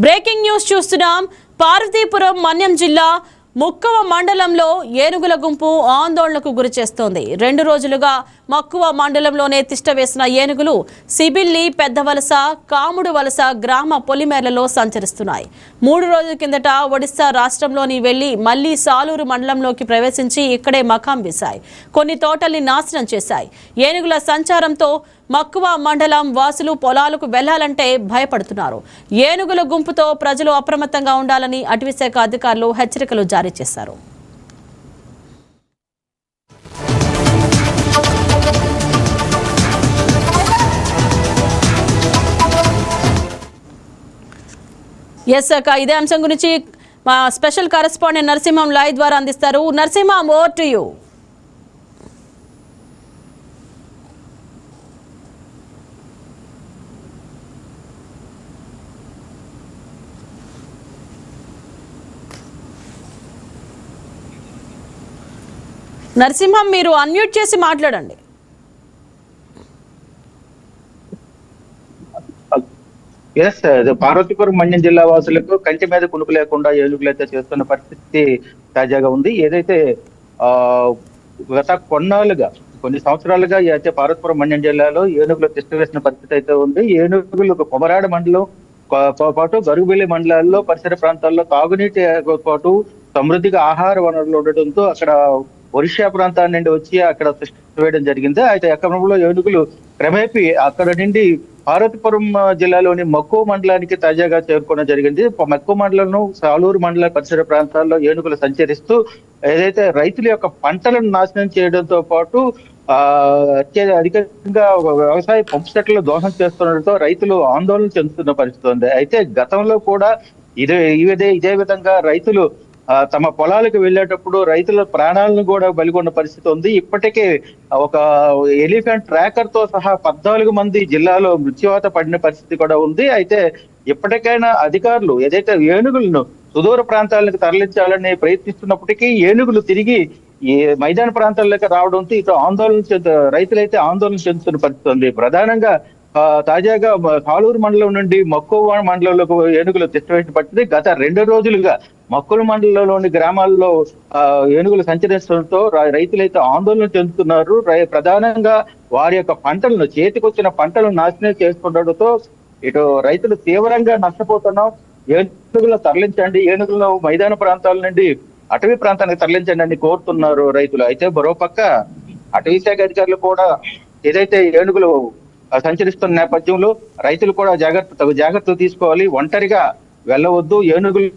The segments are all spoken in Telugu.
బ్రేకింగ్ న్యూస్ చూస్తున్నాం. పార్వతీపురం మన్యం జిల్లా ముక్కవ మండలంలో ఏనుగుల గుంపు ఆందోళనకు గురి చేస్తోంది. 2 రోజులుగా మక్కువ మండలంలోనే తిష్టవేసిన ఏనుగులు సిబిల్లి, పెద్దవలస, కాముడు వలస గ్రామ పొలిమేర్లలో సంచరిస్తున్నాయి. 3 రోజుల కిందట ఒడిశా రాష్ట్రంలోని వెళ్లి మళ్లీ సాలూరు మండలంలోకి ప్రవేశించి ఇక్కడే మకాం వేశాయి. కొన్ని తోటల్ని నాశనం చేశాయి. ఏనుగుల సంచారంతో మక్కువ మండలం వాసులు పొలాలకు వెళ్లాలంటే భయపడుతున్నారు. ఏనుగుల గుంపుతో ప్రజలు అప్రమత్తంగా ఉండాలని అటవీశాఖ అధికారులు హెచ్చరికలు జారీ చేశారు. ఇదే అంశం గురించి మా స్పెషల్ కరెస్పాండెంట్ నరసింహం లైవ్ ద్వారా అందిస్తారు. Narasimham, over to you. Narasimham, మీరు అన్మ్యూట్ చేసి మాట్లాడండి. పార్వతీపురం మన్యం జిల్లా వాసులకు కంటి మీద కునుకు లేకుండా ఏనుగులైతే చేస్తున్న పరిస్థితి తాజాగా ఉంది. ఏదైతే గత కొన్ని సంవత్సరాలుగా అయితే పార్వతీపురం మన్యం జిల్లాలో ఏనుగులు తిష్ట వేసిన పరిస్థితి అయితే ఉంది. ఏనుగులు కొమరాడ మండలం పాటు గరుగుబిల్లి మండలాల్లో పరిసర ప్రాంతాల్లో తాగునీటి పాటు సమృద్ధిగా ఆహార వనరులు ఉండటంతో అక్కడ ఒరిస్సా ప్రాంతాల నుండి వచ్చి అక్కడ తిష్ట వేయడం జరిగింది. అయితే అక్రమంలో ఏనుగులు క్రమేపీ అక్కడ నుండి పార్వతీపురం జిల్లాలోని మక్కువ మండలానికి తాజాగా చేరుకోవడం జరిగింది. మక్కువ మండలం, సాలూరు మండల పరిసర ప్రాంతాల్లో ఏనుగులు సంచరిస్తూ ఏదైతే రైతుల యొక్క పంటలను నాశనం చేయడంతో పాటు అధికంగా వ్యవసాయ పంపు సెట్లను దోహం చేస్తుండటంతో రైతులు ఆందోళన చెందుతున్న పరిస్థితి ఉంది. అయితే గతంలో కూడా ఇదే విధంగా రైతులు తమ పొలాలకు వెళ్ళేటప్పుడు రైతుల ప్రాణాలను కూడా బలిగొన్న పరిస్థితి ఉంది. ఇప్పటికే ఒక ఎలిఫెంట్ ట్రాకర్ తో సహా 14 మంది జిల్లాలో మృత్యువాత పడిన పరిస్థితి కూడా ఉంది. అయితే ఇప్పటికైనా అధికారులు ఏదైతే ఏనుగులను సుదూర ప్రాంతాలకు తరలించాలని ప్రయత్నిస్తున్నప్పటికీ ఏనుగులు తిరిగి ఈ మైదాన ప్రాంతాల్లోకి రావడంతో ఇటు రైతులైతే ఆందోళన చెందుతున్న పరిస్థితి ఉంది. ప్రధానంగా తాజాగా సాలూరు మండలం నుండి మక్కువ మండలంలో ఏనుగులు తిష్టవేసి పట్టింది. గత 2 రోజులుగా మక్కువ మండలంలోని గ్రామాల్లో ఏనుగులు సంచరించడంతో రైతులైతే ఆందోళన చెందుతున్నారు. ప్రధానంగా వారి యొక్క పంటలను, చేతికొచ్చిన పంటలను నాశనం చేసుకుండడంతో ఇటు రైతులు తీవ్రంగా నష్టపోతున్నాం. ఏనుగులను తరలించండి, ఏనుగులను మైదాన ప్రాంతాల నుండి అటవీ ప్రాంతానికి తరలించండి అని కోరుతున్నారు రైతులు. అయితే మరోపక్క అటవీ శాఖ అధికారులు కూడా ఏదైతే ఏనుగులు సంచరిస్తున్న నేపథ్యంలో రైతులు కూడా జాగ్రత్తలు తీసుకోవాలి. ఒంటరిగా వెళ్ళవద్దు. ఏనుగులు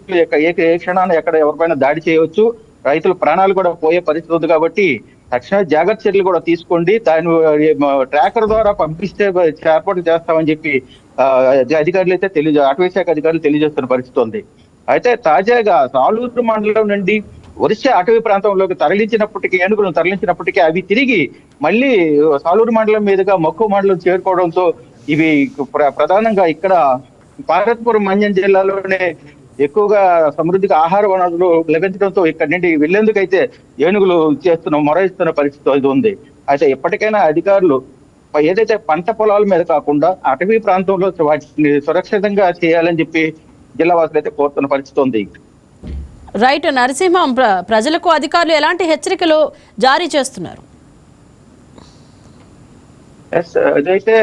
ఏ క్షణాన్ని ఎక్కడ ఎవరిపైన దాడి చేయవచ్చు, రైతుల ప్రాణాలు కూడా పోయే పరిస్థితి ఉంది కాబట్టి తక్షణ జాగ్రత్త చర్యలు కూడా తీసుకోండి. దాని ట్రాకర్ ద్వారా పంపిస్తే ఏర్పాటు చేస్తామని చెప్పి అధికారులు అయితే అటవీ శాఖ అధికారులు తెలియజేస్తున్న పరిస్థితి ఉంది. అయితే తాజాగా సాలూరు మండలం నుండి ఒరిస్సా అటవీ ప్రాంతంలోకి ఏనుగులను తరలించినప్పటికీ అవి తిరిగి మళ్ళీ సాలూరు మండలం మీదుగా మక్కువ మండలం చేరుకోవడంతో ఇవి ప్రధానంగా ఇక్కడ పార్వతీపురం మన్యం జిల్లాలోనే ఎక్కువగా సమృద్ధిగా ఆహార వనరులు లభించడంతో ఇక్కడ నుండి వెళ్లేందుకైతే ఏనుగులు మొరయిస్తున్న పరిస్థితి ఉంది. అయితే ఎప్పటికైనా అధికారులు ఏదైతే పంట పొలాల మీద కాకుండా అటవీ ప్రాంతంలో వాటిని సురక్షితంగా చేయాలని చెప్పి జిల్లా వాసులు అయితే కోరుతున్న పరిస్థితి ఉంది. రైట్ నరసింహం, ప్రజలకు అధికారులు ఎలాంటి హెచ్చరికలు జారీ చేస్తున్నారు? అదైతే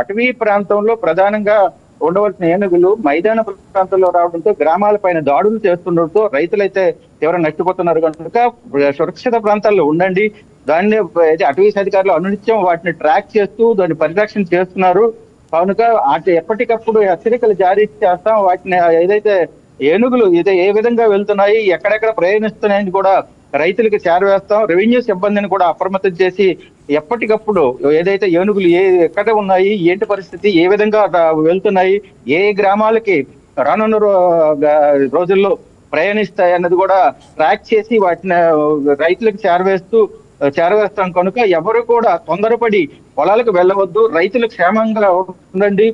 అటవీ ప్రాంతంలో ప్రధానంగా ఉండవలసిన ఏనుగులు మైదాన ప్రాంతంలో రావడంతో గ్రామాల పైన దాడులు చేస్తుండటంతో రైతులైతే తీవ్రంగా నష్టపోతున్నారు కనుక సురక్షిత ప్రాంతాల్లో ఉండండి. దాన్ని అటవీ అధికారులు అనునిత్యం వాటిని ట్రాక్ చేస్తూ దాన్ని పరిరక్షణ చేస్తున్నారు కనుక ఎప్పటికప్పుడు హెచ్చరికలు జారీ చేస్తాం. వాటిని ఏదైతే ఏనుగులు ఏ విధంగా వెళ్తున్నాయి, ఎక్కడెక్కడ ప్రయాణిస్తున్నాయని కూడా రైతులకు చేరవేస్తాం. రెవెన్యూ సిబ్బందిని కూడా అప్రమత్తం చేసి ఎప్పటికప్పుడు ఏదైతే ఏనుగులు ఎక్కడ ఉన్నాయి, ఏంటి పరిస్థితి, ఏ విధంగా వెళ్తున్నాయి, ఏ గ్రామాలకి రానున్న రోజుల్లో ప్రయాణిస్తాయి అన్నది కూడా ట్రాక్ చేసి వాటిని రైతులకు చేరవేస్తాం కనుక ఎవరు కూడా తొందరపడి పొలాలకు వెళ్ళవద్దు. రైతులు క్షేమంగా ఉండండి.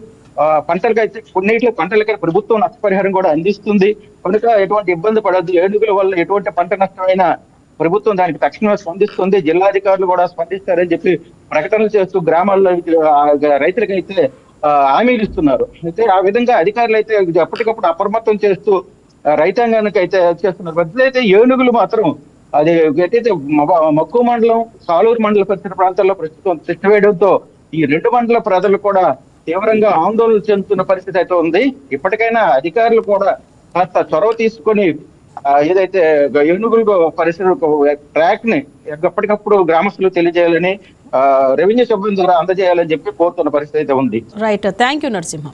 పంటలకైతే కొన్నిట్లో పంటలకి ప్రభుత్వం నష్టపరిహారం కూడా అందిస్తుంది కనుక ఎటువంటి ఇబ్బంది పడద్దు. ఏనుగుల వల్ల ఎటువంటి పంట నష్టమైనా ప్రభుత్వం దానికి తక్షణమే స్పందిస్తుంది. జిల్లాధికారులు కూడా స్పందిస్తారని చెప్పి ప్రకటనలు చేస్తూ గ్రామాల్లో రైతులకైతే హామీలు ఇస్తున్నారు. అయితే ఆ విధంగా అధికారులు అయితే ఎప్పటికప్పుడు అప్రమత్తం చేస్తూ రైతాంగానికి అయితే చేస్తున్నారు. అయితే ఏనుగులు మాత్రం అది ఏదైతే మక్కువ మండలం, సాలూరు మండల పరిసర ప్రాంతాల్లో ప్రస్తుతం తిష్టవేయడంతో ఈ రెండు మండల ప్రజలు కూడా తీవ్రంగా ఆందోళన చెందుతున్న పరిస్థితి అయితే ఉంది. ఇప్పటికైనా అధికారులు కూడా కాస్త చొరవ తీసుకొని ఏదైతే ఏనుగులు పరిసర ట్రాక్ ని ఎప్పటికప్పుడు గ్రామస్తులు తెలియజేయాలని రెవెన్యూ సిబ్బంది ద్వారా అందజేయాలని చెప్పి కోరుతున్న పరిస్థితి అయితే ఉంది. Right, thank you Narasimha.